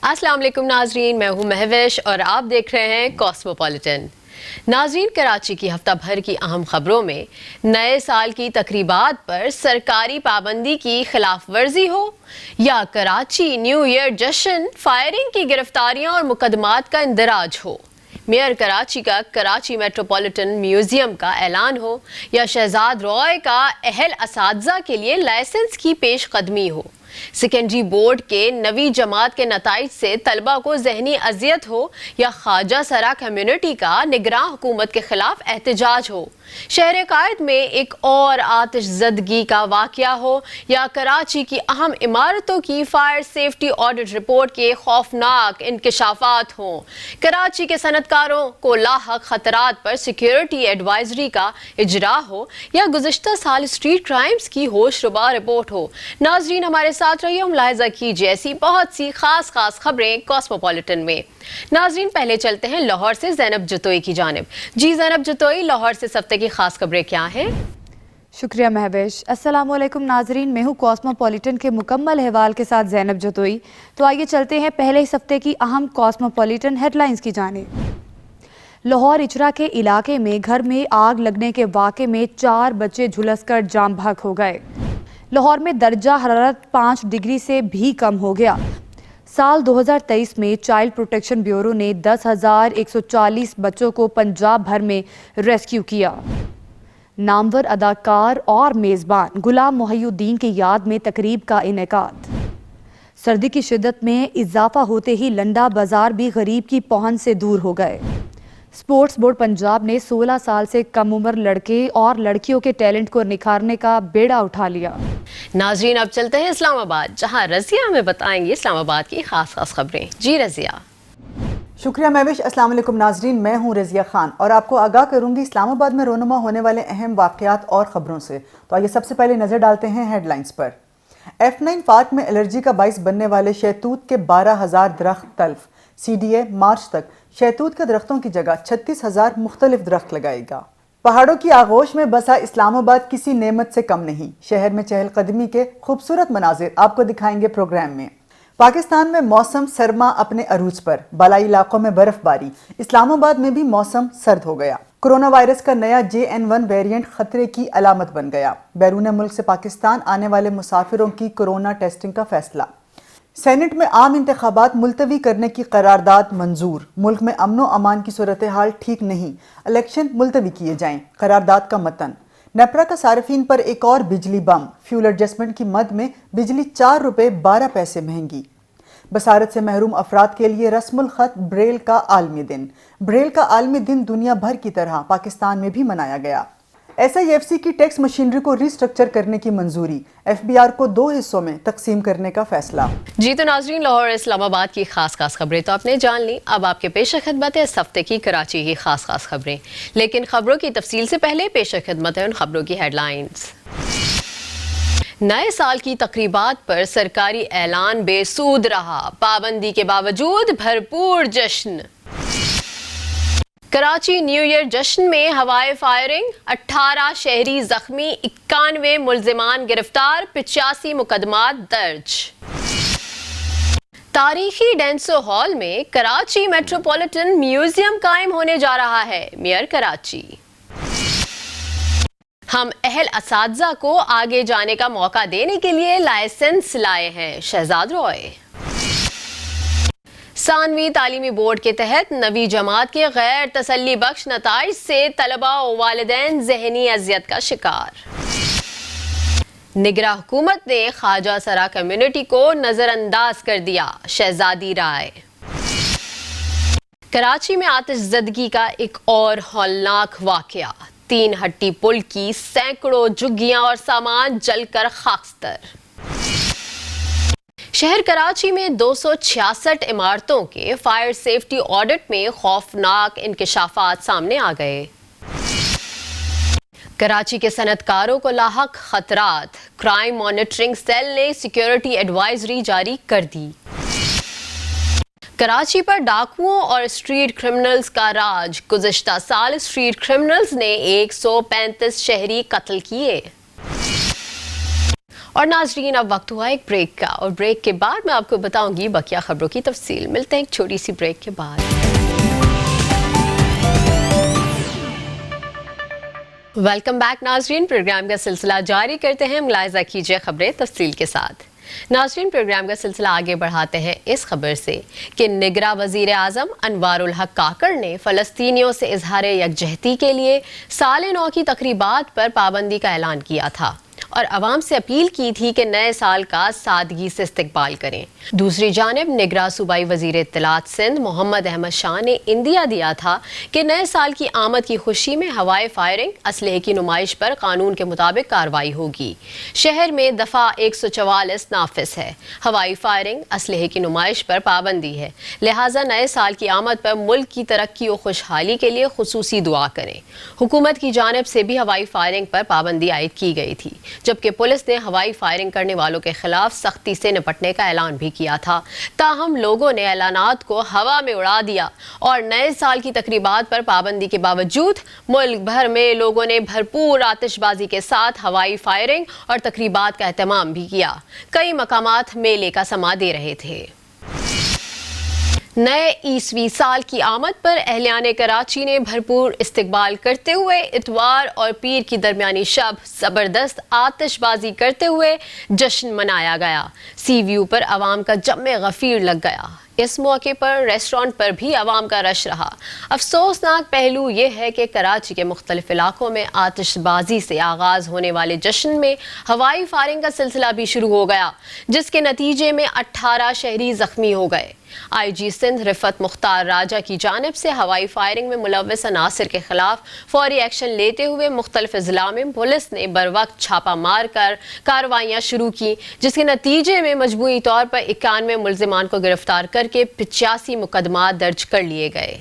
अस्सलाम वालेकुम नाजरीन, मैं हूँ महविश और आप देख रहे हैं कॉस्मोपॉलिटन। नाजरीन, कराची की हफ्ता भर की अहम खबरों में नए साल की तकरीबात पर सरकारी पाबंदी की खिलाफ वर्जी हो या कराची न्यू ईयर जश्न, फायरिंग की गिरफ्तारियां और मुकदमात का इंदराज हो, मेयर कराची का कराची मेट्रोपॉलिटन म्यूजियम का ऐलान हो या शहजाद रॉय का अहल असातिज़ा के लिए लाइसेंस की पेश कदमी हो, सेकेंडरी बोर्ड के नवी जमात के नताइज से तलबा को जहनी अजियत हो या ख्वाजा सरा कम्युनिटी का निगरान हुकूमत के खिलाफ एहतजाज हो, शहर कायद में एक और आतिश ज़दगी का वाक़या हो या कराची की अहम इमारतों की फायर सेफ्टी ऑडिट रिपोर्ट के खौफनाक इंकशाफात हों, कराची के सनतकारों को लाहक खतरात पर सिक्योरिटी एडवाइजरी का इजरा हो या गुज़िश्ता साल स्ट्रीट क्राइम्स की होशरुबा रिपोर्ट हो। नाजरीन, हमारे साथ रहिए, मुलाहिजा कीजिए ऐसी बहुत सी खास खबरें कॉस्मोपॉलिटन में। नाजरीन, पहले चलते हैं लाहौर से ज़ैनब जतोई की जानिब। जी ज़ैनब जतोई, लाहौर से इस हफ्ते की खास खबरें क्या हैं? शुक्रिया महविश। अस्सलाम वालेकुम नाजरीन, मैं हूँ कॉस्मोपॉलिटन के मुकम्मल अहवाल के साथ ज़ैनब जतोई। तो आइए चलते हैं पहले इस हफ्ते की अहम कॉस्मोपॉलिटन हेडलाइंस की जानिब। लाहौर इचरा के इलाके में घर में आग लगने के वाक़े में 4 बच्चे झुलसकर जाम भाग हो गए। लाहौर में दर्जा हरारत 5 डिग्री से भी कम हो गया। साल 2023 में चाइल्ड प्रोटेक्शन ब्यूरो ने 10,140 बच्चों को पंजाब भर में रेस्क्यू किया। नामवर अदाकार और मेज़बान गुलाम मोहिउद्दीन की याद में तकरीब का इनेकाद। सर्दी की शिद्दत में इजाफा होते ही लंडा बाजार भी गरीब की पहुंच से दूर हो गए। स्पोर्ट्स बोर्ड पंजाब ने 16 साल से कम उम्र लड़के और लड़कियों के टैलेंट को निखारने का बेड़ा उठा लिया। नाजरीन, अब चलते हैं इस्लामाबाद, जहां रज़िया हमें बताएंगी इस्लामाबाद की खास खबरें। जी रज़िया। शुक्रिया महविश। अस्सलाम वालेकुम नाजरीन, मैं हूँ रज़िया खान और आपको आगाह करूंगी इस्लामाबाद में रोनुमा होने वाले अहम वाक़यात और ख़बरों से। तो आइए सबसे पहले नज़र डालते हैं हेडलाइंस पर। F9 पार्क में एलर्जी का बाइस बनने वाले शहतूत के 12,000 दरख्त तल्फ। CDA मार्च तक शहतूत के दरख्तों की जगह 36,000 मुख्तलिफ दरख्त लगाएगा। पहाड़ों की आगोश में बसा इस्लामाबाद किसी नेमत से कम नहीं। शहर में चहलकदमी के खूबसूरत मनाजिर आपको दिखाएंगे प्रोग्राम में। पाकिस्तान में मौसम सरमा अपने अरूज पर, बालाई इलाकों में बर्फबारी। इस्लामाबाद में भी मौसम सर्द हो गया। कोरोना वायरस का नया JN1 वेरिएंट खतरे की अलामत बन गया। बैरून मुल्क से पाकिस्तान आने वाले मुसाफिरों की कोरोना टेस्टिंग का फैसला। सेनेट में आम इंतखाबात मुलतवी करने की करारदाद मंजूर। मुल्क में अमनो अमान की सूरत हाल ठीक नहीं, इलेक्शन मुलतवी किए जाएं। करारदाद का मतन। नेपरा का सार्फिन पर एक और बिजली बम। फ्यूल एडजस्टमेंट की मद में बिजली 4 रुपये 12 पैसे महंगी। बसारत से महरूम अफराद के लिए रस्मुल खत ब्रेल का आलमी दिन। ब्रेल का आलमी दिन दुनिया भर की तरह पाकिस्तान में भी मनाया गया। SIFC की टैक्स मशीनरी को रिस्ट्रक्चर करने की मंजूरी। FBR को 2 हिस्सों में तकसीम करने का फैसला। जी तो नाजरीन, लाहौर इस्लामाबाद की खास खबरें तो आपने जान ली। अब आपके पेश खिदमत है इस हफ्ते की कराची की खास खबरें, लेकिन खबरों की तफसील से पहले पेश खिदमत है उन खबरों की हेडलाइंस। नए साल की तकरीबात पर सरकारी ऐलान बेसूद रहा, पाबंदी के बावजूद भरपूर जश्न। कराची न्यू ईयर जश्न में हवाई फायरिंग, 18 शहरी जख्मी, 91 मुल्जिमान गिरफ्तार, 85 मुकदमात दर्ज। तारीखी डेंसो हॉल में कराची मेट्रोपॉलिटन म्यूजियम कायम होने जा रहा है, मेयर कराची। हम अहल असातिज़ा को आगे जाने का मौका देने के लिए लाइसेंस लाए हैं, शहजाद रॉय। सानवी तालीमी बोर्ड के तहत नवी जमात के गैर तसल्ली बख्श नताइज से तलबा व वालिदैन ज़हनी अजियत का शिकार। निगरान हुकूमत ने ख्वाजा सरा कम्युनिटी को नजरअंदाज कर दिया, शहजादी राय। कराची में आतिश ज़दगी का एक और हौलनाक वाक़या। 3 हट्टी पुल की सैकड़ों झुग्गियां और सामान जलकर खाकस्तर। शहर कराची में 266 इमारतों के फायर सेफ्टी ऑडिट में खौफनाक इंकशाफात सामने आ गए। कराची के सनतकारों को लाहक खतरात, क्राइम मॉनिटरिंग सेल ने सिक्योरिटी एडवाइजरी जारी कर दी। कराची पर डाकुओं और स्ट्रीट क्रिमिनल्स का राज। गुज़िश्ता साल स्ट्रीट क्रिमिनल्स ने 135 शहरी कत्ल किए। اور ناظرین اب وقت ہوا ایک بریک کا، اور بریک کے بعد میں آپ کو بتاؤں گی بقیہ خبروں کی تفصیل۔ ملتے ہیں ایک چھوٹی سی بریک کے بعد۔ ویلکم بیک ناظرین، پروگرام کا سلسلہ جاری کرتے ہیں، ملاحظہ کیجیے خبریں تفصیل کے ساتھ۔ ناظرین پروگرام کا سلسلہ آگے بڑھاتے ہیں اس خبر سے کہ نگراں وزیر اعظم انوار الحق کاکڑ نے فلسطینیوں سے اظہار یکجہتی کے لیے سال نو کی تقریبات پر پابندی کا اعلان کیا تھا اور عوام سے اپیل کی تھی کہ نئے سال کا سادگی سے استقبال کریں۔ دوسری جانب نگراں صوبائی وزیر اطلاعات سندھ محمد احمد شاہ نے اندیا دیا تھا کہ نئے سال کی آمد کی خوشی میں ہوائی فائرنگ، اسلحے کی نمائش پر قانون کے مطابق کارروائی ہوگی۔ شہر میں دفعہ 144 نافذ ہے۔ ہوائی فائرنگ، اسلحے کی نمائش پر پابندی ہے، لہٰذا نئے سال کی آمد پر ملک کی ترقی و خوشحالی کے لیے خصوصی دعا کریں۔ حکومت کی جانب سے بھی ہوائی فائرنگ پر پابندی عائد کی گئی تھی، جبکہ پولیس نے ہوائی فائرنگ کرنے والوں کے خلاف سختی سے نپٹنے کا اعلان بھی کیا تھا۔ تاہم لوگوں نے اعلانات کو ہوا میں اڑا دیا اور نئے سال کی تقریبات پر پابندی کے باوجود ملک بھر میں لوگوں نے بھرپور آتش بازی کے ساتھ ہوائی فائرنگ اور تقریبات کا اہتمام بھی کیا۔ کئی مقامات میلے کا سما دے رہے تھے۔ نئے عیسوی سال کی آمد پر اہلیان کراچی نے بھرپور استقبال کرتے ہوئے اتوار اور پیر کی درمیانی شب زبردست آتش بازی کرتے ہوئے جشن منایا گیا۔ سی ویو پر عوام کا جم غفیر لگ گیا۔ اس موقع پر ریسٹورانٹ پر بھی عوام کا رش رہا۔ افسوسناک پہلو یہ ہے کہ کراچی کے مختلف علاقوں میں آتش بازی سے آغاز ہونے والے جشن میں ہوائی فائرنگ کا سلسلہ بھی شروع ہو گیا، جس کے نتیجے میں 18 شہری زخمی ہو گئے۔ آئی جی سندھ رفت مختار راجہ کی جانب سے ہوائی فائرنگ میں ملوث عناصر کے خلاف فوری ایکشن لیتے ہوئے مختلف اضلاع میں پولیس نے بروقت چھاپہ مار کر کارروائیاں شروع کی، جس کے نتیجے میں مجموعی طور پر 91 ملزمان کو گرفتار کر کے 85 مقدمات درج کر لیے گئے۔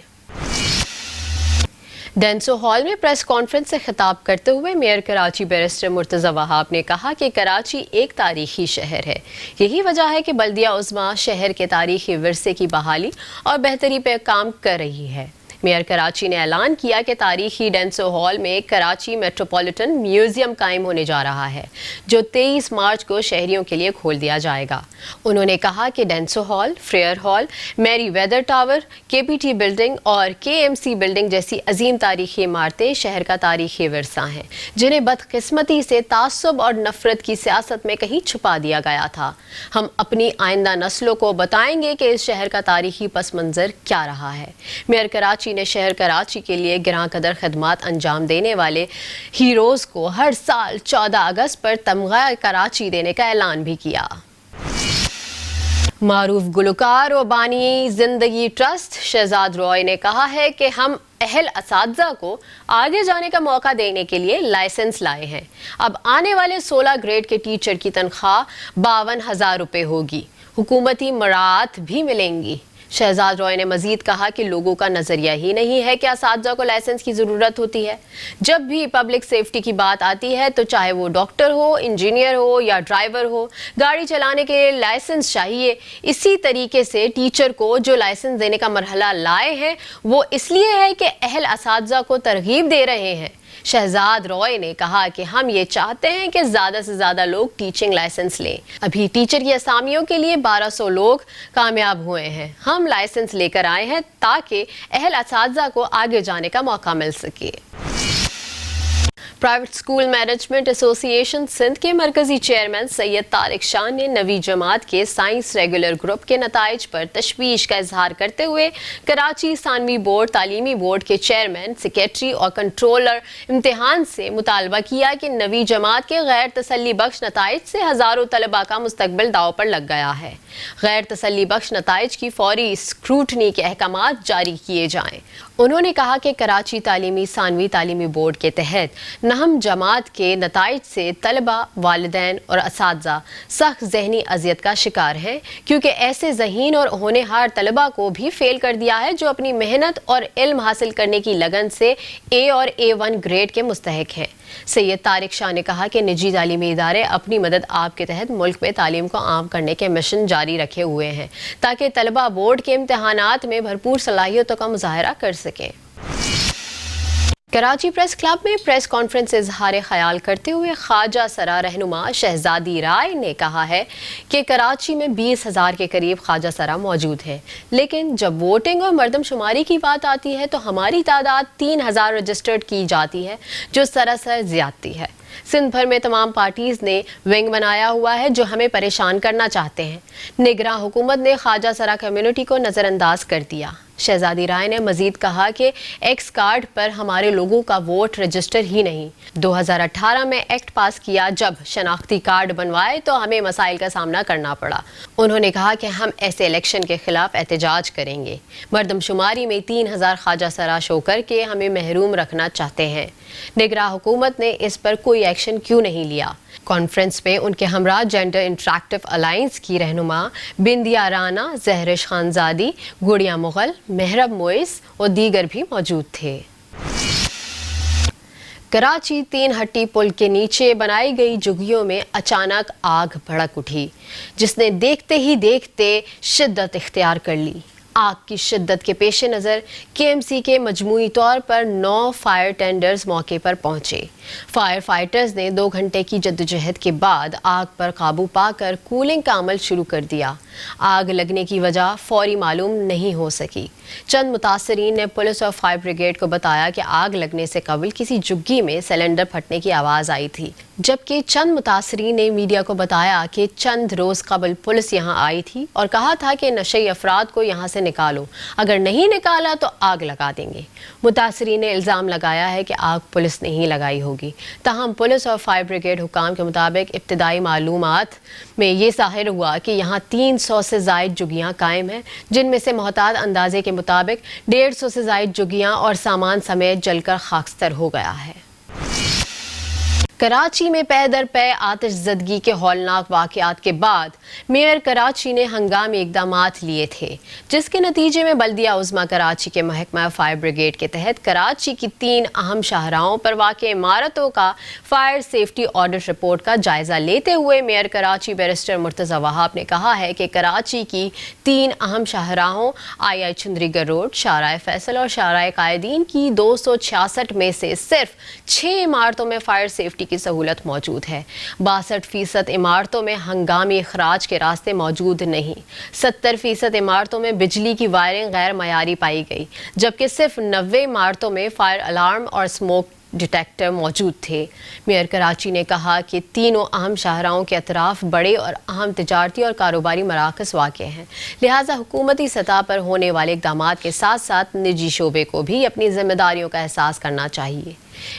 ڈینسو ہال میں پریس کانفرنس سے خطاب کرتے ہوئے میئر کراچی بیرسٹر مرتضی وہاب نے کہا کہ کراچی ایک تاریخی شہر ہے۔ یہی وجہ ہے کہ بلدیہ عظمیٰ شہر کے تاریخی ورثے کی بحالی اور بہتری پہ کام کر رہی ہے۔ میئر کراچی نے اعلان کیا کہ تاریخی ڈینسو ہال میں کراچی میٹروپولیٹن میوزیم قائم ہونے جا رہا ہے، جو 23 مارچ کو شہریوں کے لیے کھول دیا جائے گا۔ انہوں نے کہا کہ ڈینسو ہال، فریئر ہال، میری ویدر ٹاور، کے پی ٹی بلڈنگ اور کے ایم سی بلڈنگ جیسی عظیم تاریخی عمارتیں شہر کا تاریخی ورثہ ہیں، جنہیں بدقسمتی سے تعصب اور نفرت کی سیاست میں کہیں چھپا دیا گیا تھا۔ ہم اپنی آئندہ نسلوں کو بتائیں گے کہ اس شہر کا تاریخی پس منظر کیا رہا ہے۔ میئر کراچی نے شہر کراچی کے لیے گراں قدر خدمات انجام دینے والے ہیروز کو ہر سال 14 اگست پر تمغہ کراچی دینے کا اعلان بھی کیا۔ معروف گلوکار و بانی زندگی ٹرسٹ شہزاد روئے نے کہا ہے کہ ہم اہل اساتذہ کو آگے جانے کا موقع دینے کے لیے لائسنس لائے ہیں۔ اب آنے والے 16 گریڈ کے ٹیچر کی تنخواہ 52,000 روپے ہوگی، حکومتی مراعات بھی ملیں گی۔ شہزاد روئے نے مزید کہا کہ لوگوں کا نظریہ ہی نہیں ہے کہ اساتذہ کو لائسنس کی ضرورت ہوتی ہے۔ جب بھی پبلک سیفٹی کی بات آتی ہے تو چاہے وہ ڈاکٹر ہو، انجینئر ہو یا ڈرائیور ہو، گاڑی چلانے کے لیے لائسنس چاہیے۔ اسی طریقے سے ٹیچر کو جو لائسنس دینے کا مرحلہ لائے ہیں وہ اس لیے ہے کہ اہل اساتذہ کو ترغیب دے رہے ہیں۔ شہزاد روئے نے کہا کہ ہم یہ چاہتے ہیں کہ زیادہ سے زیادہ لوگ ٹیچنگ لائسنس لیں۔ ابھی ٹیچر کی اسامیوں کے لیے 1200 لوگ کامیاب ہوئے ہیں۔ ہم لائسنس لے کر آئے ہیں تاکہ اہل اساتذہ کو آگے جانے کا موقع مل سکے۔ پرائیویٹ اسکول مینجمنٹ ایسوسی ایشن سندھ کے مرکزی چیئرمین سید طارق شاہ نے نویں جماعت کے سائنس ریگولر گروپ کے نتائج پر تشویش کا اظہار کرتے ہوئے کراچی ثانوی بورڈ تعلیمی بورڈ کے چیئرمین، سیکریٹری اور کنٹرولر امتحان سے مطالبہ کیا کہ نویں جماعت کے غیر تسلی بخش نتائج سے ہزاروں طلباء کا مستقبل داؤ پر لگ گیا ہے۔ غیر تسلی بخش نتائج کی فوری اسکروٹنی کے احکامات جاری کیے جائیں۔ انہوں نے کہا کہ کراچی تعلیمی ثانوی تعلیمی بورڈ کے تحت نہم جماعت کے نتائج سے طلباء، والدین اور اساتذہ سخت ذہنی اذیت کا شکار ہیں، کیونکہ ایسے ذہین اور ہونہار طلباء کو بھی فیل کر دیا ہے جو اپنی محنت اور علم حاصل کرنے کی لگن سے اے اور A1 گریڈ کے مستحق ہیں۔ سید طارق شاہ نے کہا کہ نجی تعلیمی ادارے اپنی مدد آپ کے تحت ملک میں تعلیم کو عام کرنے کے مشن جاری رکھے ہوئے ہیں تاکہ طلباء بورڈ کے امتحانات میں بھرپور صلاحیتوں کا مظاہرہ کر سکیں۔ कराची प्रेस क्लब में प्रेस कॉन्फ्रेंस से इजहार ख्याल करते हुए ख्वाजा सरा रहनुमा शहजादी राय ने कहा है कि कराची में 20,000 के करीब ख्वाजा सरा मौजूद हैं, लेकिन जब वोटिंग और मर्दमशुमारी की बात आती है तो हमारी तादाद 3,000 रजिस्टर्ड की जाती है, जो सरासर ज्यादती है। सिंध भर में तमाम पार्टीज ने विंग बनाया हुआ है जो हमें परेशान करना चाहते हैं। निगरां हुकूमत ने ख्वाजा सरा कम्युनिटी को नज़रअंदाज कर दिया। शहजादी राय ने मजीद कहा कि एक्स कार्ड पर हमारे लोगों का वोट रजिस्टर ही नहीं। 2018 में एक्ट पास किया, जब शनाख्ती कार्ड बनवाए तो हमें मसाइल का सामना करना पड़ा। उन्होंने कहा कि हम ऐसे इलेक्शन के खिलाफ एहतजाज करेंगे। मर्दमशुमारी में 3,000 ख्वाजा सरा शो करके हमें महरूम रखना चाहते हैं। निगरां हुकूमत ने इस पर कोई एक्शन क्यों नहीं लिया? कॉन्फ्रेंस में उनके हमरा जेंडर इंटरैक्टिव अलायंस की रहनुमा बिंदिया राना, जहरिश खानजादी, गुड़िया मुगल, मेहरब मोइस और दीगर भी मौजूद थे। कराची 3 हट्टी पुल के नीचे बनाई गई झुग्गियों में अचानक आग भड़क उठी, जिसने देखते ही देखते शिद्दत इख्तियार कर ली। आग की शिद्दत के पेश नज़र KMC के मजमूई तौर पर 9 फायर टेंडर्स मौके पर पहुंचे। फायर फाइटर्स ने 2 घंटे की जद्दोजहद के बाद आग पर काबू पाकर कूलिंग का अमल शुरू कर दिया। आग लगने की वजह फौरी मालूम नहीं हो सकी। चंद मुतासरीन ने पुलिस और फायर ब्रिगेड को बताया कि आग लगने से कबल किसी झुग्गी में सिलेंडर फटने की आवाज़ आई थी, जबकि चंद मुतासरीन ने मीडिया को बताया कि चंद रोज कबल पुलिस यहां आई थी और कहा था कि नशे अफराद को यहां से निकालो, अगर नहीं निकाला तो आग लगा देंगे। मुतासरीन ने इल्ज़ाम लगाया है कि आग पुलिस ने ही लगाई होगी। ताहम पुलिस और फायर ब्रिगेड हुकाम के मुताबिक इब्तिदाई मालूमात में ये ज़ाहिर हुआ कि यहाँ 300 से ज़ायद झुग्गियाँ कायम हैं, जिनमें से मोहतात अंदाजे के मुताबिक 150 से ज़ायद झुग्गियाँ और सामान समेत जलकर खाकस्तर हो गया है। कराची में पै दर पै आतिशज़दगी के हौलनाक वाक़यात के बाद मेयर कराची ने हंगामी इक़दामात लिए थे, जिसके नतीजे में बल्दिया उज़्मा कराची के महकमा फायर ब्रिगेड के तहत कराची की 3 अहम शाहराहों पर वाक़ इमारतों का फायर सेफ्टी ऑडिट रिपोर्ट का जायज़ा लेते हुए मेयर कराची बैरिस्टर मुर्तज़ा वहाब ने कहा है कि कराची की 3 अहम शाहराहों II चुंदरीगर रोड, शाहराह फैसल और शाहराह कायदीन की 266 में से सिर्फ 6 इमारतों में फायर सेफ्टी की सहूलत मौजूद है। 62% इमारतों में हंगामी इखराज के रास्ते मौजूद नहीं। 70% इमारतों में बिजली की वायरिंग गैर मयारी पाई गई, जबकि सिर्फ 90 इमारतों में फायर अलार्म और स्मोक डिटेक्टर मौजूद थे। मेयर कराची ने कहा कि तीनों अहम शाहराहों के अतराफ बड़े और अहम तिजारती और कारोबारी मराकज़ वाक़े हैं, लिहाजा हुकूमती सतह पर होने वाले इक़दामात के साथ साथ निजी शोबे को भी अपनी ज़िम्मेदारियों का एहसास करना चाहिए।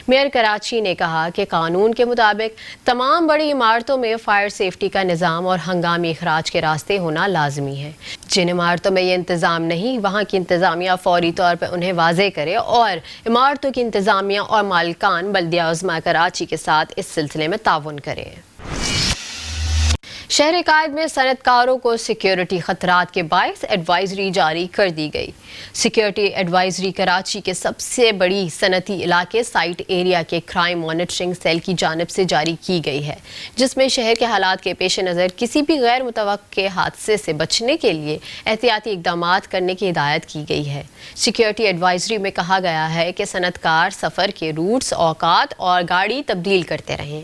मेयर कराची ने कहा कि कानून के मुताबिक तमाम बड़ी इमारतों में फायर सेफ्टी का निज़ाम और हंगामी इखराज के रास्ते होना लाजमी है। जिन इमारतों में ये इंतज़ाम नहीं, वहाँ की इंतज़ामिया फौरी तौर पर उन्हें वाज़े करे और इमारतों की इंतज़ामिया और मालिकान बल्दिया उज़्मा कराची के साथ इस सिलसिले में ताउन करें। शहर कायद में सनतकारों को सिक्योरिटी खतरात के बायस एडवाइजरी जारी कर दी गई। सिक्योरिटी एडवाइजरी कराची के सबसे बड़ी सनती इलाके साइट एरिया के क्राइम मॉनिटरिंग सेल की जानिब से जारी की गई है, जिसमें शहर के हालात के पेश नज़र किसी भी गैर मुतवक्के हादसे से बचने के लिए एहतियाती इक़दामात करने की हिदायत की गई है। सिक्योरिटी एडवाइजरी में कहा गया है कि सनतकार सफ़र के रूट्स, औकात और गाड़ी तब्दील करते रहें।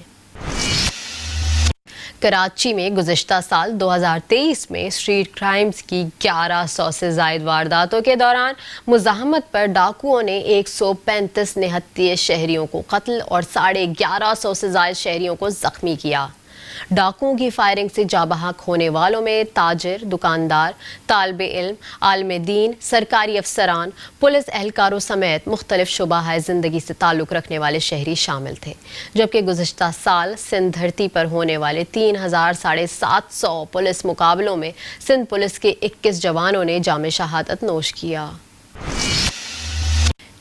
कराची में गुज़िश्ता साल 2023 में स्ट्रीट क्राइम्स की 1100 से ज़ायद वारदातों के दौरान मुज़ाहमत पर डाकुओं ने 135 निहत्थे शहरियों को कत्ल और 1150 से ज़ायद शहरियों को ज़ख्मी किया। डाकुओं की फायरिंग से जाबहक होने वालों में ताजिर, दुकानदार, तालिब इल्म, आलिम दीन, सरकारी अफसरान, पुलिस एहलकारों समेत मुख्तलिफ शुबाह ज़िंदगी से ताल्लुक़ रखने वाले शहरी शामिल थे, जबकि गुज़िश्ता साल सिंध धरती पर होने वाले 3750 पुलिस मुकाबलों में सिंध पुलिस के 21 जवानों ने जामे शहादत नोश किया।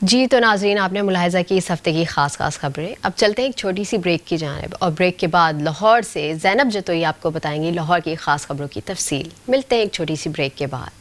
जी तो नाज़रीन, आपने मुलाहिज़ा की इस हफ्ते की खास खबरें। अब चलते हैं एक छोटी सी ब्रेक की जानिब और ब्रेक के बाद लाहौर से ज़ैनब जतोई आपको बताएंगी लाहौर की खास खबरों की तफसील। मिलते हैं एक छोटी सी ब्रेक के बाद।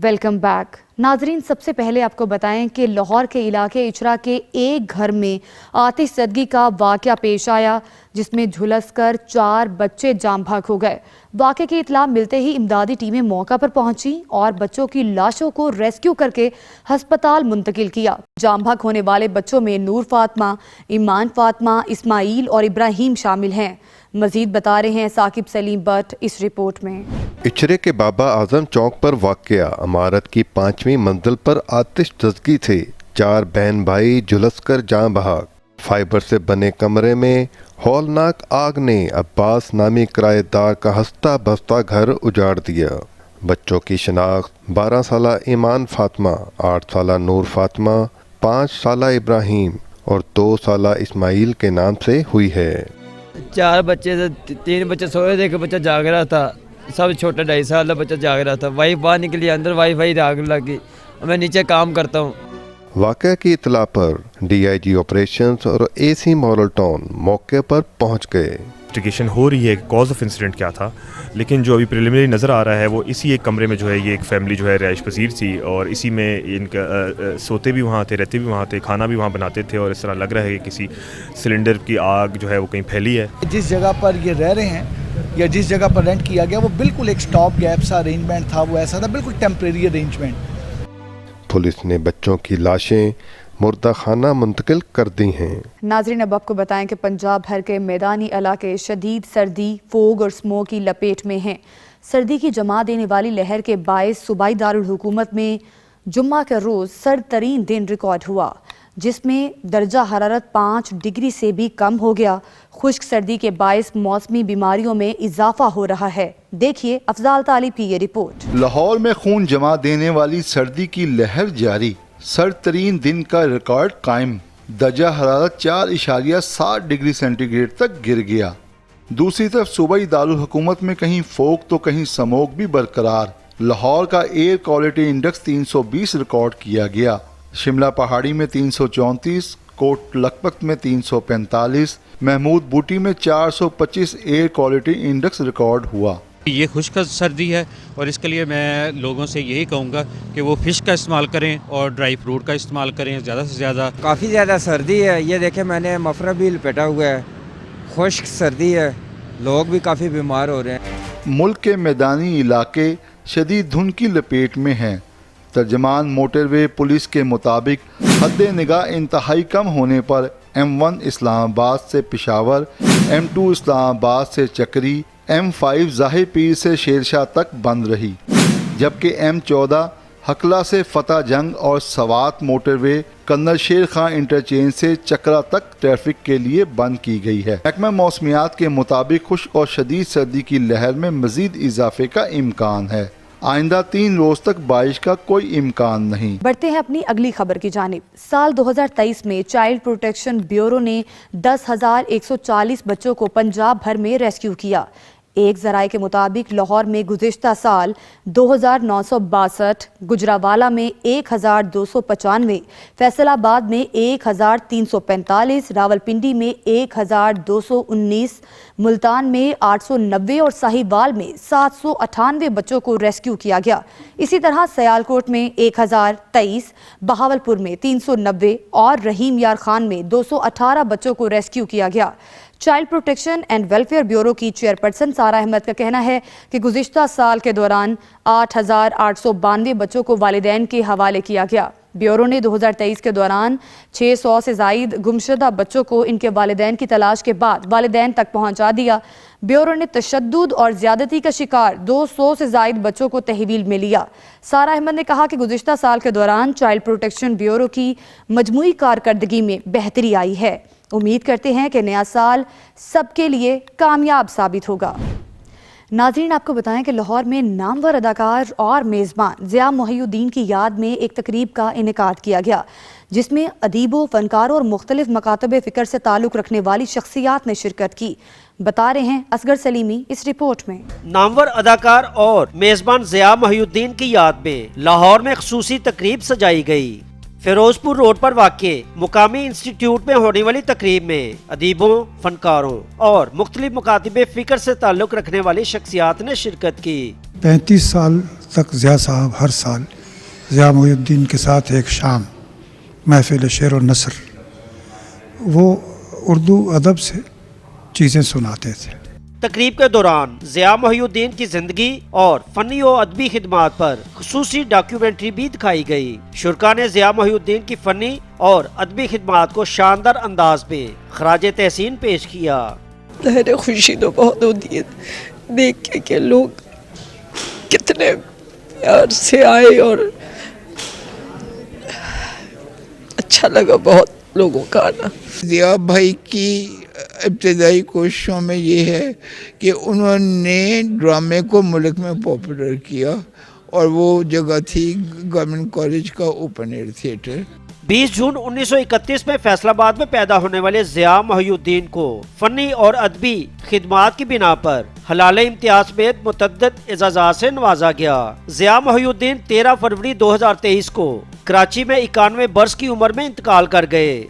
Welcome back. नाजरीन, सबसे पहले आपको बताएं कि लाहौर के इलाके इचरा के एक घर में आतिश ज़दगी का वाक़या पेश आया, जिसमें झुलसकर 4 बच्चे जाम भाग हो गए। वाक़े की इत्तला मिलते ही इमदादी टीमें मौका पर पहुंची और बच्चों की लाशों को रेस्क्यू करके हस्पताल मुंतकिल किया। जाम भाग होने वाले बच्चों में नूर फातिमा, ईमान फातिमा, इस्माइल और इब्राहिम शामिल हैं। मजीद बता रहे हैं साकिब सलीम भट्ट इस रिपोर्ट में। इचरे के बाबा आजम चौक पर वाक़या इमारत की 5वीं मंजिल पर आतिश ज़दगी से 4 बहन भाई झुलसकर जान बहाक। फाइबर से बने कमरे में हौलनाक आग ने अब्बास नामी किराएदार का हंसता बसता घर उजाड़ दिया। बच्चों की शिनाख्त 12 साला ईमान फातिमा, 8 साला नूर फातिमा, 5 साला इब्राहिम और 2 साला इस्माइल के नाम से हुई है। 4 बच्चे थे, 3 बच्चे सोए थे, एक बच्चा जाग रहा था। सब छोटा 2.5 साल का बच्चा जाग रहा था। वाइफ बाहर निकली, अंदर वाईफाई आग लगी। मैं नीचे काम करता हूँ। वाक़या की इत्तला पर DIG ऑपरेशंस और AC मॉडल टाउन मौके पर पहुंच गए। इन्वेस्टिगेशन हो रही है कॉज ऑफ इंसिडेंट क्या था, लेकिन जो अभी प्रिलिमिनरी नज़र आ रहा है वो इसी एक कमरे में जो है ये एक फैमिली जो है रिहाइश पसीर थी और इसी में इनका सोते भी वहाँ थे, रहते भी वहाँ थे, खाना भी वहाँ बनाते थे और इस तरह लग रहा है कि किसी सिलेंडर की आग जो है वो कहीं फैली है। जिस जगह पर ये रह रहे हैं या जिस जगह पर रेंट किया गया वो बिल्कुल एक स्टॉप गैप सा अरेंजमेंट था, वो ऐसा था बिल्कुल टेम्परेरी अरेंजमेंट। पुलिस ने बच्चों की लाशें मुर्दा खाना मुंतकिल कर दी हैं। नाजरीन, अब आपको बताएं कि पंजाब भर के मैदानी इलाके शदीद सर्दी, फोग और स्मोक की लपेट में हैं। सर्दी की जमा देने वाली लहर के बायस सूबाई दारुल हुकूमत में जुम्मा के रोज़ सर्द तरीन दिन रिकॉर्ड हुआ, जिसमें दर्जा हरारत 5 डिग्री से भी कम हो गया। खुश्क सर्दी के बायस मौसमी बीमारियों में इजाफा हो रहा है। देखिए अफजाल तालिब की ये रिपोर्ट। लाहौर में खून जमा देने वाली सर्दी की लहर जारी, सर्द तरीन दिन का रिकॉर्ड कायम। दर्जा हरारत 4.7 डिग्री सेंटीग्रेड तक गिर गया। दूसरी तरफ सूबाई दारुल हुकूमत में कहीं फोग तो कहीं स्मोक भी बरकरार। लाहौर का एयर क्वालिटी इंडेक्स 320 रिकॉर्ड किया गया। शिमला पहाड़ी में 334, कोट लखपत में 345, महमूद बूटी में 425 एयर क्वालिटी इंडेक्स रिकॉर्ड हुआ। ये खुश्क सर्दी है और इसके लिए मैं लोगों से यही कहूँगा कि वो फ़िश का इस्तेमाल करें और ड्राई फ्रूट का इस्तेमाल करें ज़्यादा से ज़्यादा। काफ़ी ज़्यादा सर्दी है, ये देखें मैंने मफरा भी लपेटा हुआ है। खुश्क सर्दी है, लोग भी काफ़ी बीमार हो रहे हैं। मुल्क के मैदानी इलाके शदीद धुंध की लपेट में हैं। तर्जमान मोटरवे पुलिस के मुताबिक हद निगाह इंतहाई कम होने पर M1 इस्लामाबाद से पेशावर, M2 इस्लामाबाद से चक्री, M5 ज़ाहिर पीर से शेरशाह तक बंद रही, जबकि M14 हकला से फतेह जंग और सवात मोटरवे कर्नल शेर खां इंटरचेंज से चकरा तक ट्रैफिक के लिए बंद की गई है। महकमा मौसमियात के मुताबिक खुश्क और शदीद सर्दी की लहर में मजीद इजाफे का इम्कान है। आइंदा 3 रोज तक बारिश का कोई इम्कान नहीं। बढ़ते हैं अपनी अगली खबर की जानिब। साल 2023 में चाइल्ड प्रोटेक्शन ब्यूरो ने 10,140 बच्चों को पंजाब भर में रेस्क्यू किया। एक जराये के मुताबिक लाहौर में गुज़िश्ता साल 2,962, गुजरावाला में 1,295, फैसलाबाद में 1,345, रावलपिंडी में 1,219, मुल्तान में 890 और साहिवाल में 798 बच्चों को रेस्क्यू किया गया। इसी तरह सयालकोट में 1023, बहावलपुर में 390 और रहीम यार खान में 218 बच्चों को रेस्क्यू किया गया। Child protection and welfare bureau की चेयरपर्सन सारा अहमद का कहना है कि गुज़िश्ता साल के दौरान 8,892 बच्चों को वालिदैन के हवाले किया गया। ब्यूरो ने 2023 के दौरान 600 से ज़ायद गुमशुदा बच्चों को इनके वालिदैन की तलाश के बाद वालिदैन तक पहुंचा दिया। ब्यूरो ने तशद्दुद और ज़्यादती का शिकार 200 से ज़ायद बच्चों को तहवील में लिया। सारा अहमद ने कहा कि गुज़िश्ता साल के दौरान चाइल्ड प्रोटेक्शन ब्यूरो की मजमूई कारकर्दगी में बेहतरी आई है। उम्मीद करते हैं कि नया साल सबके लिए कामयाब साबित होगा। नाज़रीन, आपको बताएं कि लाहौर में नामवर अदाकार और मेज़बान ज़िया मोहिउद्दीन की याद में एक तकरीब का इनेकाद किया गया, जिसमें अदीबों, फ़नकारों और मुख्तलिफ मकातब फ़िक्र से ताल्लुक़ रखने वाली शख्सियात ने शिरकत की। बता रहे हैं असगर सलीमी इस रिपोर्ट में। नामवर अदाकार और मेज़बान ज़िया मोहिउद्दीन की याद में लाहौर में ख़ुसूसी तकरीब सजाई गई। फिरोजपुर रोड पर वाक़े मुकामी इंस्टीट्यूट में होने वाली तकरीब में अदीबों, फनकारों और मुख्तलिफ मकातिब फ़िक्र से ताल्लुक़ रखने वाली शख्सियात ने शिरकत की। 35 साल तक ज़िया साहब हर साल ज़िया मोहिउद्दीन के साथ एक शाम महफिल शेर और नसर, वो उर्दू अदब से चीज़ें सुनाते थे। तकरीब के दौरान ज़िया मोहिउद्दीन की जिंदगी और फनी और अदबी खिदमात पर खुसूसी डॉक्यूमेंट्री भी दिखाई गई। शुरका ने ज़िया मोहिउद्दीन की फनी और अदबी खिदमात को शानदार अंदाज में खराजे तहसीन पेश किया। लहर खुशी तो बहुत होती है देख के कि लोग कितने प्यार से आए, और अच्छा लगा बहुत लोगों का आना। ज़िया भाई की इब्तदाई कोशिशों में ये है कि उन्होंने ड्रामे को मुल्क में पॉपुलर किया, और वो जगह थी गवर्नमेंट कॉलेज का ओपन एयर थिएटर। 20 जून 1931 में फैसलाबाद में पैदा होने वाले ज़िया मोहिउद्दीन को फनी और अदबी खिदमात की बिना पर हलाले इम्तियाज समेत मुतअद्दिद एजाज़ात से नवाजा गया। ज़िया मोहिउद्दीन 13 फरवरी 2023 को कराची में 91 बरस की उम्र में इंतकाल कर गए।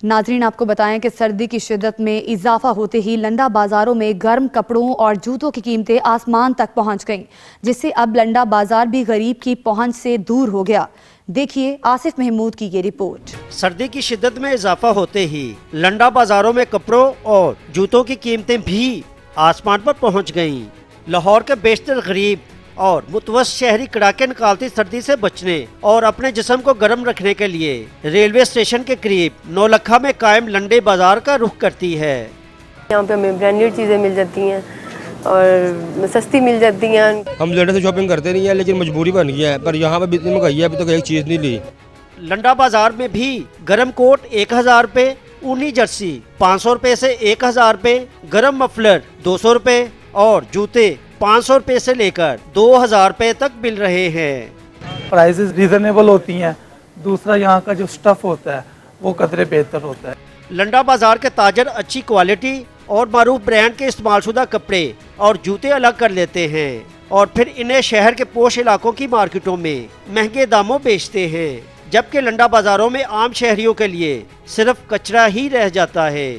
नाजरीन, आपको बताएं कि सर्दी की शिद्दत में इजाफा होते ही लंडा बाजारों में गर्म कपड़ों और जूतों की कीमतें आसमान तक पहुंच गईं, जिससे अब लंडा बाजार भी गरीब की पहुंच से दूर हो गया। देखिए आसिफ महमूद की ये रिपोर्ट। सर्दी की शिद्दत में इजाफा होते ही लंडा बाजारों में कपड़ों और जूतों की कीमतें भी आसमान पर पहुंच गईं। लाहौर के बेशतर गरीब और मुतवस्सित शहरी कड़ाके निकालती सर्दी से बचने और अपने जिस्म को गर्म रखने के लिए रेलवे स्टेशन के करीब नौलखा में कायम लंडे बाजार का रुख करती है। यहाँ पे हमें ब्रांडेड चीज़ें मिल जाती हैं और सस्ती मिल जाती हैं। हम लंदन से शॉपिंग करते नहीं है, लेकिन मजबूरी बन गया है, पर यहाँ पे इतनी महंगाई है, अभी तक एक चीज़ नहीं ली। लंडा बाजार में भी गर्म कोट 1000 रुपए, ऊनी जर्सी 500 रुपए से 1000 रुपए, गर्म मफलर 200 रुपए और जूते 500 रुपए से लेकर 2000 रुपए तक मिल रहे हैं। प्राइसेस रीजनेबल होती हैं। दूसरा यहाँ का जो स्टफ होता है वो कदरे बेहतर होता है। लंडा बाजार के ताजर अच्छी क्वालिटी और मारूफ ब्रांड के इस्तेमालशुदा कपड़े और जूते अलग कर लेते हैं और फिर इन्हें शहर के पोश इलाकों की मार्केटों में महंगे दामों बेचते हैं, जबकि लंडा बाजारों में आम शहरियों के लिए सिर्फ कचरा ही रह जाता है।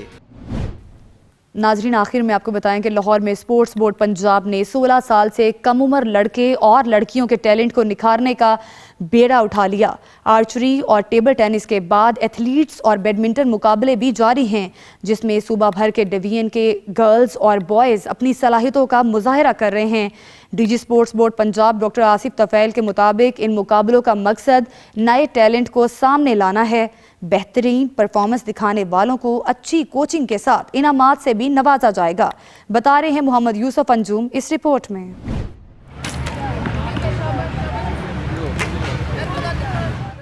नाजरीन, आखिर में आपको बताएं कि लाहौर में स्पोर्ट्स बोर्ड पंजाब ने 16 साल से कम उम्र लड़के और लड़कियों के टैलेंट को निखारने का बेड़ा उठा लिया। आर्चरी और टेबल टेनिस के बाद एथलीट्स और बैडमिंटन मुकाबले भी जारी हैं, जिसमें सूबा भर के डिवीजन के गर्ल्स और बॉयज़ अपनी सलाहियतों का मुजाहरा कर रहे हैं। DG sports board Punjab doctor Asif Tufail के मुताबिक इन मुकाबलों का मकसद नए टैलेंट को सामने लाना है। बेहतरीन परफॉर्मेंस दिखाने वालों को अच्छी कोचिंग के साथ इनामात से भी नवाजा जाएगा, बता रहे हैं मोहम्मद यूसुफ अंजुम इस रिपोर्ट में।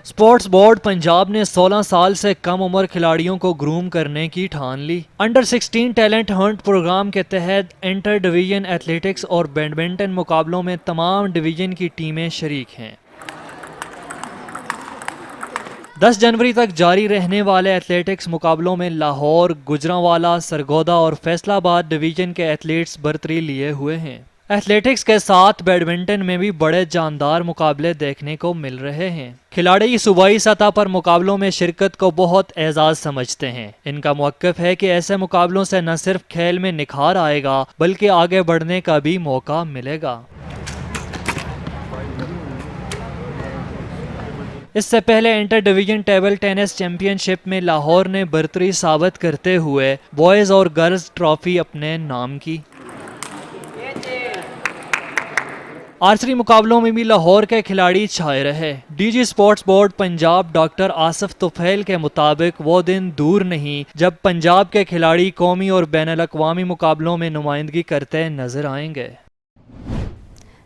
स्पोर्ट्स बोर्ड पंजाब ने 16 साल से कम उम्र खिलाड़ियों को ग्रूम करने की ठान ली। अंडर 16 टैलेंट हंट प्रोग्राम के तहत इंटर डिवीजन एथलेटिक्स और बैडमिंटन मुकाबलों में तमाम डिवीजन की टीमें शरीक हैं। 10 जनवरी तक जारी रहने वाले एथलेटिक्स मुकाबलों में लाहौर, गुजरांवाला, सरगोदा और फैसलाबाद डिवीजन के एथलीट्स बरतरी लिए हुए हैं। एथलेटिक्स के साथ बैडमिंटन में भी बड़े जानदार मुकाबले देखने को मिल रहे हैं। खिलाड़ी सूबाई सतह पर मुकाबलों में शिरकत को बहुत एजाज समझते हैं। इनका मौक़िफ़ है कि ऐसे मुकाबलों से न सिर्फ खेल में निखार आएगा बल्कि आगे बढ़ने का भी मौका मिलेगा। इससे पहले inter division table tennis championship में लाहौर ने बरतरी साबित करते हुए बॉयज़ और गर्ल्स ट्रॉफी अपने नाम की। आर्चरी मुकाबलों में भी लाहौर के खिलाड़ी छाए रहे। DG sports board Punjab doctor Asif Tufail के मुताबिक वो दिन दूर नहीं जब पंजाब के खिलाड़ी कौमी और बैनुल अक़वामी मुकाबलों में नुमाइंदगी करते नजर आएंगे।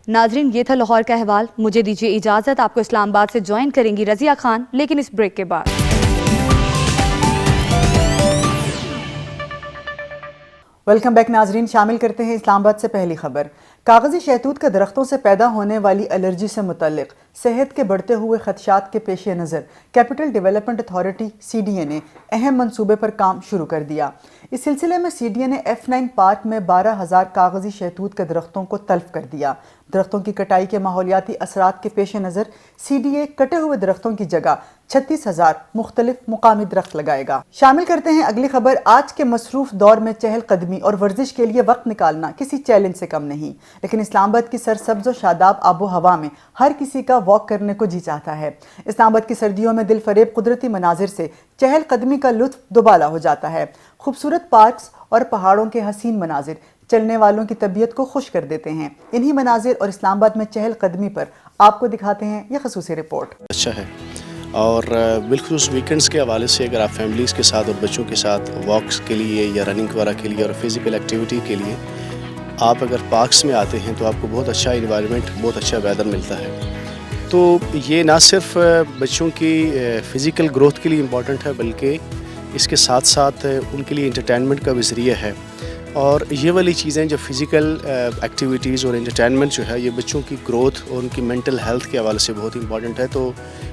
नाजरीन, ये था लाहौर का अहवाल। मुझे दीजिए इजाज़त। आपको इस्लामाबाद से ज्वाइन करेंगी रज़िया खान, लेकिन इस ब्रेक के बाद। वेलकम बैक नाजरीन, शामिल करते हैं इस्लामाबाद से पहली खबर। कागजी शहतूत के दरख्तों से पैदा होने वाली एलर्जी से मुतल्लिक सेहत के बढ़ते हुए खदशात के पेश नज़र कैपिटल डेवलपमेंट अथॉरिटी CDA ने अहम मंसूबे पर काम शुरू कर दिया। इस सिलसिले में CDA ने F9 पार्क में 12,000 कागजी शहतूत के दरख्तों को तल्फ कर दिया। दरख्तों की कटाई के माहौलियाती असरात के पेश नज़र CDA कटे हुए दरख्तों की जगह 36,000 मुख्तलिफ मुकामी दरख्त लगाएगा। शामिल करते हैं अगली खबर। आज के मसरूफ दौर में चहल कदमी और वर्जिश के लिए वक्त निकालना किसी चैलेंज से कम नहीं। لیکن اسلام آباد کی سرسبز و شاداب آب و ہوا میں ہر کسی کا واک کرنے کو جی چاہتا ہے۔ اسلام آباد کی سردیوں میں دل فریب قدرتی مناظر سے چہل قدمی کا لطف دوبالا ہو جاتا ہے۔ خوبصورت پارکس اور پہاڑوں کے حسین مناظر چلنے والوں کی طبیعت کو خوش کر دیتے ہیں۔ انہی مناظر اور اسلام آباد میں چہل قدمی پر آپ کو دکھاتے ہیں یہ خصوصی رپورٹ۔ اچھا ہے، اور بالخصوص ویکنڈز کے حوالے سے اگر آپ فیملیز کے ساتھ اور بچوں کے ساتھ واکس کے لیے یا رننگ وغیرہ کے لیے اور فزیکل ایکٹیویٹی کے لیے آپ اگر پارکس میں آتے ہیں تو آپ کو بہت اچھا انوائرمنٹ، بہت اچھا ویدر ملتا ہے۔ تو یہ نہ صرف بچوں کی فزیکل گروتھ کے لیے امپورٹنٹ ہے بلکہ اس کے ساتھ ساتھ ان کے لیے انٹرٹینمنٹ کا بھی ذریعہ ہے، اور یہ والی چیزیں جو فزیکل ایکٹیویٹیز اور انٹرٹینمنٹ جو ہے یہ بچوں کی گروتھ اور ان کی مینٹل ہیلتھ کے حوالے سے بہت امپورٹنٹ ہے۔ تو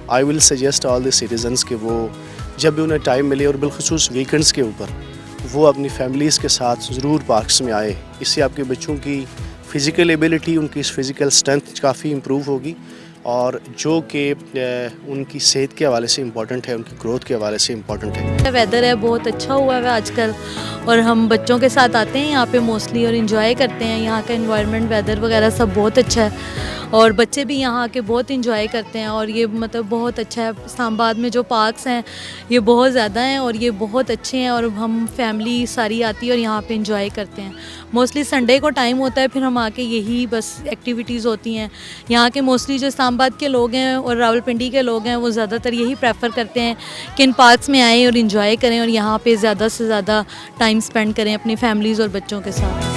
آئی will suggest all the citizens کہ وہ جب بھی انہیں ٹائم ملے اور بالخصوص ویکنڈس کے اوپر وہ اپنی فیملیز کے ساتھ ضرور پارکس میں آئے۔ اس سے آپ کے بچوں کی فزیکل ایبیلٹی، ان کی فزیکل اسٹرینتھ کافی امپروو ہوگی، اور جو کہ ان کی صحت کے حوالے سے امپورٹنٹ ہے، ان کی گروتھ کے حوالے سے امپورٹنٹ ہے۔ ویدر ہے بہت اچھا ہوا ہے آج کل، اور ہم بچوں کے ساتھ آتے ہیں یہاں پہ موسٹلی اور انجوائے کرتے ہیں۔ یہاں کا انوائرمنٹ، ویدر وغیرہ سب بہت اچھا ہے، اور بچے بھی یہاں آ کے بہت انجوائے کرتے ہیں، اور یہ مطلب بہت اچھا ہے۔ اسلام آباد میں جو پارکس ہیں یہ بہت زیادہ ہیں اور یہ بہت اچھے ہیں، اور ہم فیملی ساری آتی ہے اور یہاں پہ انجوائے کرتے ہیں۔ موسٹلی سنڈے کو ٹائم ہوتا ہے، پھر ہم آ کے یہی بس ایکٹیویٹیز ہوتی ہیں یہاں کے۔ موسٹلی جو اسلام آباد کے لوگ ہیں اور راولپنڈی کے لوگ ہیں وہ زیادہ تر یہی پریفر کرتے ہیں کہ ان پارکس میں آئیں اور انجوائے کریں، اور یہاں پہ زیادہ سے زیادہ ٹائم اسپینڈ کریں اپنی فیملیز اور بچوں کے ساتھ۔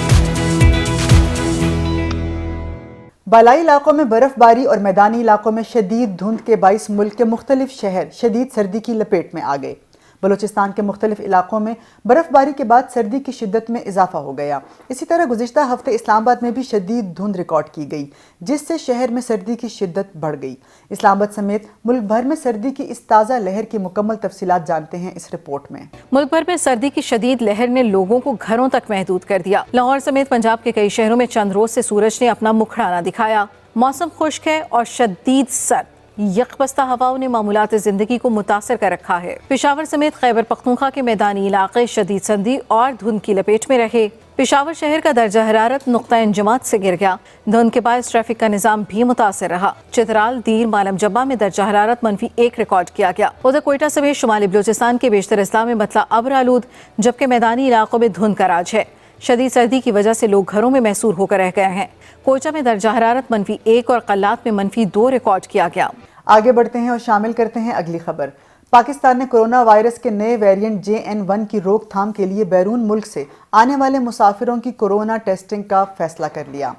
بالائی علاقوں میں برف باری اور میدانی علاقوں میں شدید دھند کے باعث ملک کے مختلف شہر شدید سردی کی لپیٹ میں آ گئے۔ بلوچستان کے مختلف علاقوں میں برف باری کے بعد سردی کی شدت میں اضافہ ہو گیا۔ اسی طرح گزشتہ ہفتے اسلام آباد میں بھی شدید دھند ریکارڈ کی گئی، جس سے شہر میں سردی کی شدت بڑھ گئی۔ اسلام آباد سمیت ملک بھر میں سردی کی اس تازہ لہر کی مکمل تفصیلات جانتے ہیں اس رپورٹ میں۔ ملک بھر میں سردی کی شدید لہر نے لوگوں کو گھروں تک محدود کر دیا۔ لاہور سمیت پنجاب کے کئی شہروں میں چند روز سے سورج نے اپنا مکھڑا نہ دکھایا۔ موسم خشک ہے اور شدید سرد، یکبستہ ہواؤں نے معمولات زندگی کو متاثر کر رکھا ہے۔ پشاور سمیت خیبر پختونخوا کے میدانی علاقے شدید سردی اور دھند کی لپیٹ میں رہے۔ پشاور شہر کا درجہ حرارت نقطہ انجماد سے گر گیا۔ دھند کے باعث ٹریفک کا نظام بھی متاثر رہا۔ چترال، دیر، مالم جبہ میں درجہ حرارت -1 ریکارڈ کیا گیا۔ ادھر کوئٹہ سمیت شمالی بلوچستان کے بیشتر اضلاع میں مطلع ابر آلود، جبکہ میدانی علاقوں میں دھند کا راج ہے۔ شدید سردی کی وجہ سے لوگ گھروں میں محصور ہو کر رہ گئے ہیں۔ کوئٹہ میں درجہ حرارت -1 اور قلات میں -2 ریکارڈ کیا گیا۔ آگے بڑھتے ہیں اور شامل کرتے ہیں اگلی خبر۔ پاکستان نے کورونا وائرس کے نئے ویرینٹ JN1 کی روک تھام کے لیے بیرون ملک سے آنے والے مسافروں کی کورونا ٹیسٹنگ کا فیصلہ کر لیا۔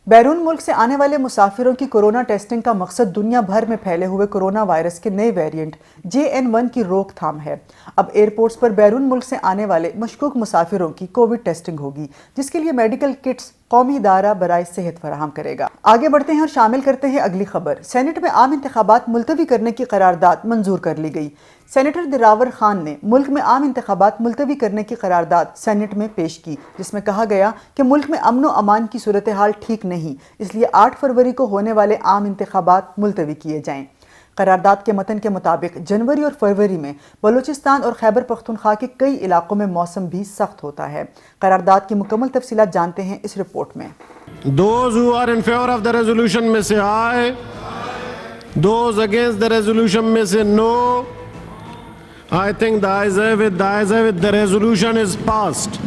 بیرون ملک سے آنے والے مسافروں کی کورونا ٹیسٹنگ کا مقصد دنیا بھر میں پھیلے ہوئے کورونا وائرس کے نئے ویرینٹ JN1 کی روک تھام ہے۔ اب ایئرپورٹس پر بیرون ملک سے آنے والے مشکوک مسافروں کی کووڈ ٹیسٹنگ ہوگی، جس کے لیے میڈیکل کٹس قومی ادارہ برائے صحت فراہم کرے گا۔ آگے بڑھتے ہیں اور شامل کرتے ہیں اگلی خبر۔ سینٹ میں عام انتخابات ملتوی کرنے کی قرارداد منظور کر لی گئی۔ سینیٹر دلاور خان نے ملک میں عام انتخابات ملتوی کرنے کی قرارداد سینٹ میں پیش کی، جس میں کہا گیا کہ ملک میں امن و امان کی صورتحال ٹھیک نہیں، اس لیے 8 فروری کو ہونے والے عام انتخابات ملتوی کیے جائیں۔ قرارداد کے متن کے مطابق جنوری اور فروری میں بلوچستان اور خیبر پختونخوا کے کئی علاقوں میں موسم بھی سخت ہوتا ہے۔ قرارداد کی مکمل تفصیلات جانتے ہیں اس رپورٹ میں۔ Those who are in favor of the resolution میں سے aye, those against the resolution میں سے no. I think the ayes have it, the resolution is passed.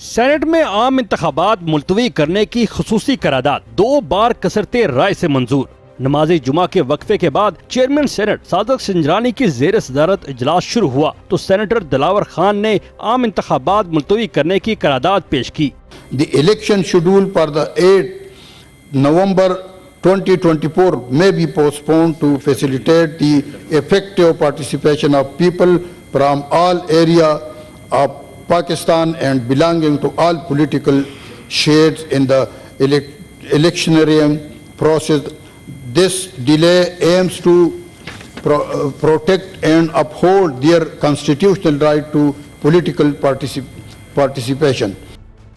Senate میں عام انتخابات ملتوی کرنے کی خصوصی قرارداد 2 بار کثرت رائے سے منظور۔ نماز جمعہ کے وقفے کے بعد چیئرمین سینٹ صادق سنجرانی کی زیر صدارت اجلاس شروع ہوا تو سینیٹر دلاور خان نے عام انتخابات ملتوی کرنے کی قرارداد پیش کی۔ The election schedule for the 8 November 2024 may be postponed to facilitate the effective participation of people from all areas of Pakistan and belonging to all political shades in the electioneering process. This delay aims to protect and uphold their constitutional right to political participation.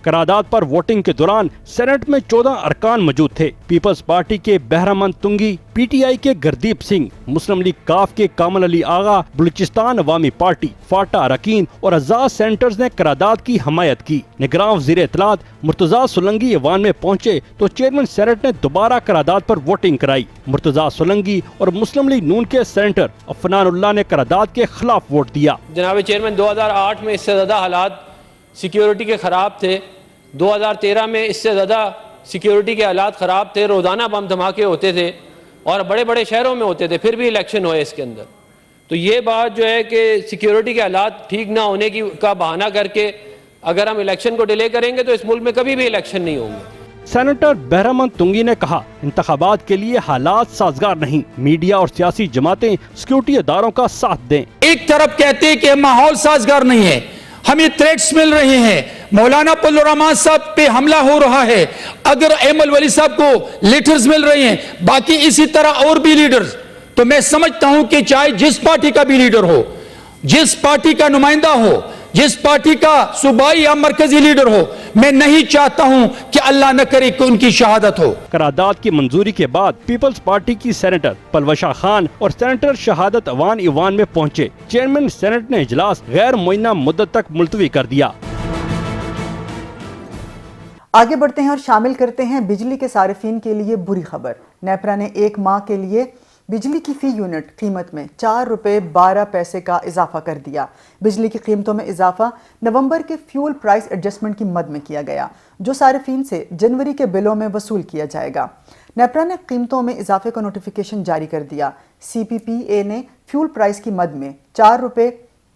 قرارداد पर voting के दौरान senate में 14 अरकान मौजूद थे। Peoples party के Behramand Tungi, PTI के गुरदीप सिंह, मुस्लिम लीग काफ के कामल अली आगा, बलूचिस्तान अवामी पार्टी, फाटा अरकान और आजाद सेनेटर्स ने करारदाद की हमायत की। निगरान वज़ीर इत्तलात मुर्तज़ा सोलंकी ऐवान में पहुंचे तो चेयरमैन सेनेट ने दोबारा करारदाद पर वोटिंग कराई। मुर्तज़ा सोलंकी और मुस्लिम लीग नून के सेनेटर अफनानुल्लाह ने करारदाद के खिलाफ वोट दिया। जनाब चेयरमैन 2008 में इससे ज़्यादा हालात सिक्योरिटी के ख़राब थे, 2013 में इससे ज़्यादा सिक्योरिटी के हालात ख़राब थे, रोज़ाना बम धमाके होते थे और बड़े बड़े शहरों में होते थे, फिर भी इलेक्शन हुए इसके अंदर। तो ये बात जो है कि सिक्योरिटी के हालात ठीक ना होने का बहाना करके अगर हम इलेक्शन को डिले करेंगे तो इस मुल्क में कभी भी इलेक्शन नहीं होंगे। सेनेटर बहरामंद तुंगी ने कहा, इंतखाबात के लिए हालात साजगार नहीं, मीडिया और सियासी जमातें सिक्योरिटी इदारों का साथ दें। एक तरफ कहते हैं कि माहौल साजगार नहीं है, हमें थ्रेट्स मिल रहे हैं, मौलाना फजलुर रहमान साहब पे हमला हो रहा है, अगर एमल वली साहब को लेटर्स मिल रहे हैं, बाकी इसी तरह और भी लीडर्स। तो मैं समझता हूं कि चाहे जिस पार्टी का भी लीडर हो, जिस पार्टी का नुमाइंदा हो, जिस पार्टी का सूबाई या मरकजी लीडर हो, मैं नहीं चाहता हूं कि अल्लाह न करे कि उनकी शहादत हो। करारदाद की मंजूरी के बाद पीपल्स पार्टी की सेनेटर पलवशा खान और सेनेटर शहादत अवान ईवान में पहुंचे। चेयरमैन सेनेट ने इजलास गैर मुय्यना मुद्दत तक मुलतवी कर दिया। आगे बढ़ते हैं और शामिल करते हैं बिजली के सारिफीन के लिए बुरी खबर। नेपरा ने एक माह के लिए बिजली की फ़ी यूनिट कीमत में 4 रुपये 12 पैसे का इजाफा कर दिया। बिजली की कीमतों में इजाफा नवंबर के फ्यूल प्राइस एडजस्टमेंट की मद में किया गया, जो सारिफीन से जनवरी के बिलों में वसूल किया जाएगा। नेपरा ने कीमतों में इजाफे का नोटिफिकेशन जारी कर दिया। CPPA ने फ्यूल प्राइस की मद में 4 रुपये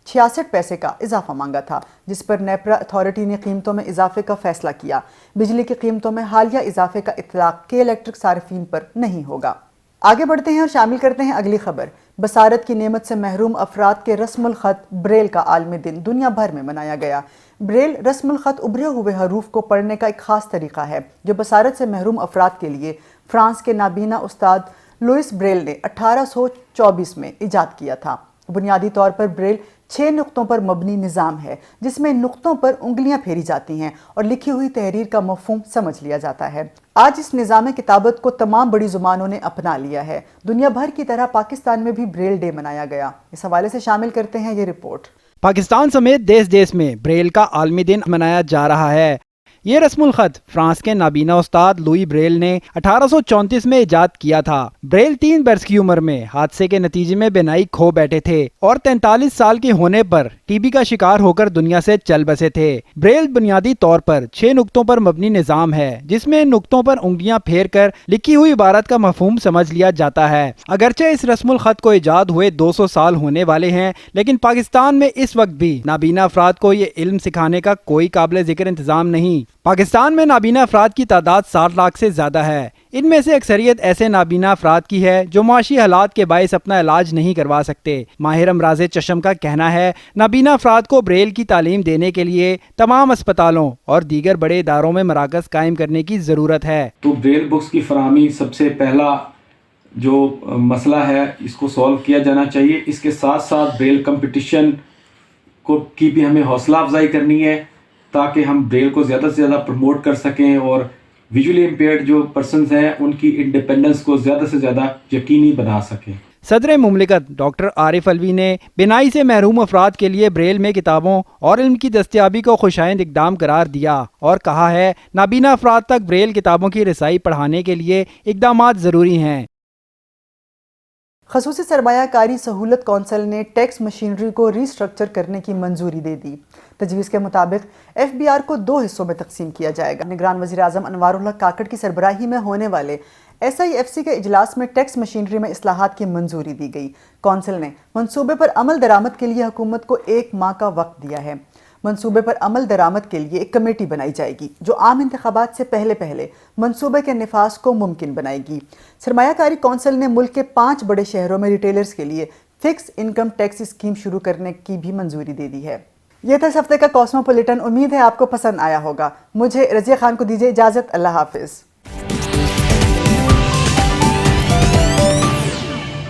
66 पैसे का इजाफा मांगा था, जिस पर नेपरा अथॉरिटी ने कीमतों में इजाफे का फैसला किया। बिजली की कीमतों में हालिया इजाफे का इतलाक के इलेक्ट्रिक सारिफीन पर नहीं होगा। आगे बढ़ते हैं और शामिल करते हैं अगली खबर। बसारत की नेमत से महरूम अफराद के रस्मुल ख़त ब्रेल का आलमी दिन दुनिया भर में मनाया गया। ब्रेल रस्मुल ख़त उभरे हुए हरूफ को पढ़ने का एक ख़ास तरीका है, जो बसारत से महरूम अफराद के लिए फ्रांस के नाबीना उस्ताद लुइस ब्रेल ने 1824 में ईजाद किया था। बुनियादी तौर पर ब्रेल 6 नुक्तों पर मबनी निज़ाम है, जिसमें नुक्तों पर उंगलियां फेरी जाती हैं और लिखी हुई तहरीर का मफ़हूम समझ लिया जाता है। आज इस निज़ाम किताबत को तमाम बड़ी ज़ुबानों ने अपना लिया है। दुनिया भर की तरह पाकिस्तान में भी ब्रेल डे मनाया गया। इस हवाले से शामिल करते हैं ये रिपोर्ट। पाकिस्तान समेत देश देश में ब्रेल का आलमी दिन मनाया जा रहा है। ये रस्मुल ख़त फ्रांस के नाबीना उस्ताद लुई ब्रेल ने 1834 में इजाद किया था। ब्रेल 3 बरस की उम्र में हादसे के नतीजे में बेनाई खो बैठे थे और 43 साल के होने पर टीबी का शिकार होकर दुनिया से चल बसे थे। ब्रेल बुनियादी तौर पर 6 नुक्तों पर मबनी निज़ाम है, जिसमें नुक्तों पर उंगलियां फेर कर लिखी हुई इबारत का मफहूम समझ लिया जाता है। अगरचे इस रस्मुल ख़त को इजाद हुए 200 साल होने वाले हैं, लेकिन पाकिस्तान में इस वक्त भी नाबीना अफराद को ये इल्म सिखाने का कोई काबिल जिक्र इंतजाम नहीं। पाकिस्तान में नाबीना अफराद की तादाद 60 लाख से ज़्यादा है। इनमें से अक्सरियत ऐसे नाबीना अफराद की है जो माशी हालात के बायस अपना इलाज नहीं करवा सकते। माहिर अमराज़ चशम का कहना है, नाबीना अफराद को ब्रेल की तालीम देने के लिए तमाम अस्पतालों और दीगर बड़े इदारों में मराकज़ कायम करने की ज़रूरत है। तो ब्रेल बुक्स की फराहमी सबसे पहला जो मसला है, इसको सॉल्व किया जाना चाहिए। इसके साथ साथ ब्रेल कंपटिशन की भी हमें हौसला अफजाई करनी है, ताकि हम ब्रेल को ज़्यादा से ज़्यादा प्रमोट कर सकें और विजुअली इम्पेयर्ड जो पर्सन्स हैं उनकी इंडिपेंडेंस को ज़्यादा से ज़्यादा यकीनी बना सकें। सदर मुमलिकत डॉक्टर आरिफ अलवी ने बिनाई से महरूम अफराद के लिए ब्रेल में किताबों और इल्म की दस्तियाबी को खुशाइंद इकदाम करार दिया और कहा है, नाबीना अफराद तक ब्रेल किताबों की रसाई बढ़ाने के लिए इकदामात ज़रूरी हैं। खसूसी सरमायाकारी सहूलत कौंसिल ने टैक्स मशीनरी को रीस्ट्रक्चर करने की मंजूरी दे दी। तजवीज़ के मुताबिक FBR को 2 हिस्सों में तकसीम किया जाएगा। निगरान वज़ीर आज़म अनवारुल हक काकड़ की सरबराही में होने वाले SIFC के इजलास में टैक्स मशीनरी में इस्लाहात की मंजूरी दी गई। कौंसिल ने मंसूबे पर अमल दरामद के लिए हुकूमत को 1 माह का वक्त दिया है। मंसूबे पर अमल दरामद के लिए एक कमेटी बनाई जाएगी, जो आम इंतखाबात से पहले पहले मंसूबे के निफाज को मुमकिन बनाएगी। सरमायाकारी कौंसिल ने मुल्क के 5 बड़े शहरों में रिटेलर्स के लिए फिक्स इनकम टैक्स स्कीम शुरू करने की भी मंजूरी दे दी है। यह था इस हफ्ते का कॉस्मोपॉलिटन। उम्मीद है आपको पसंद आया होगा। मुझे रज़िया खान को दीजिए इजाज़त। अल्लाह हाफिज़।